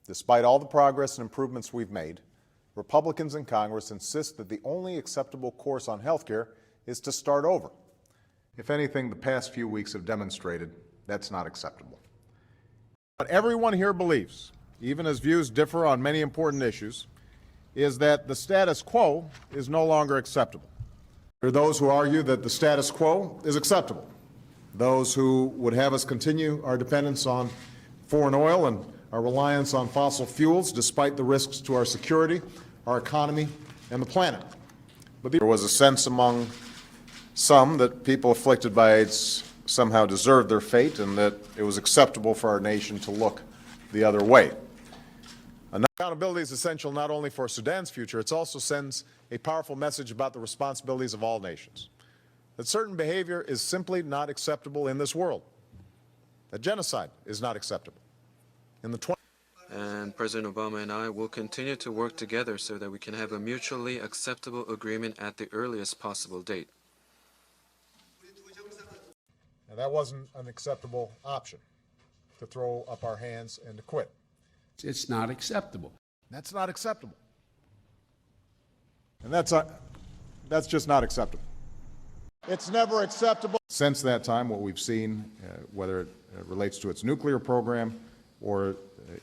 Despite all the progress and improvements we've made, Republicans in Congress insist that the only acceptable course on health care is to start over. If anything, the past few weeks have demonstrated that's not acceptable. What everyone here believes, even as views differ on many important issues, is that the status quo is no longer acceptable. There are those who argue that the status quo is acceptable. Those who would have us continue our dependence on foreign oil and our reliance on fossil fuels despite the risks to our security, our economy, and the planet. But there was a sense among some that people afflicted by AIDS somehow deserved their fate and that it was acceptable for our nation to look the other way. Accountability is essential not only for Sudan's future, it also sends a powerful message about the responsibilities of all nations. That certain behavior is simply not acceptable in this world. That genocide is not acceptable. And President Obama and I will continue to work together so that we can have a mutually acceptable agreement at the earliest possible date. And that wasn't an acceptable option, to throw up our hands and to quit. It's not acceptable. That's not acceptable. And that's just not acceptable. It's never acceptable. Since that time, what we've seen, whether it relates to its nuclear program or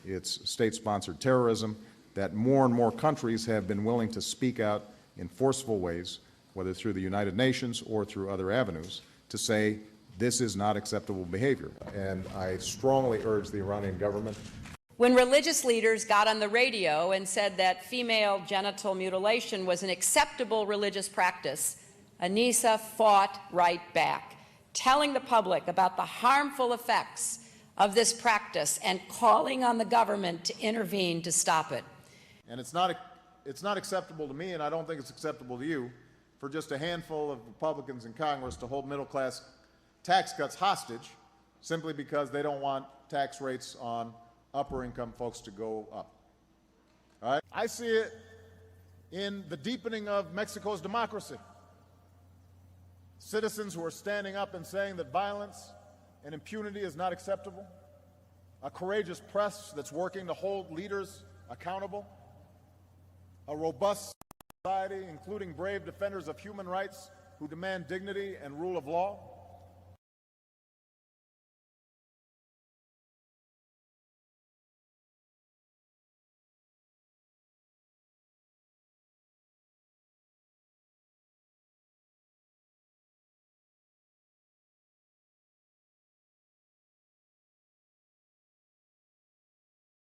its state-sponsored terrorism, that more and more countries have been willing to speak out in forceful ways, whether through the United Nations or through other avenues, to say this is not acceptable behavior. And I strongly urge the Iranian government. When religious leaders got on the radio and said that female genital mutilation was an acceptable religious practice, Anissa fought right back, telling the public about the harmful effects of this practice and calling on the government to intervene to stop it. And it's not acceptable to me, and I don't think it's acceptable to you, for just a handful of Republicans in Congress to hold middle-class tax cuts hostage simply because they don't want tax rates on upper-income folks to go up. All right? I see it in the deepening of Mexico's democracy. Citizens who are standing up and saying that violence and impunity is not acceptable. A courageous press that's working to hold leaders accountable. A robust society, including brave defenders of human rights who demand dignity and rule of law.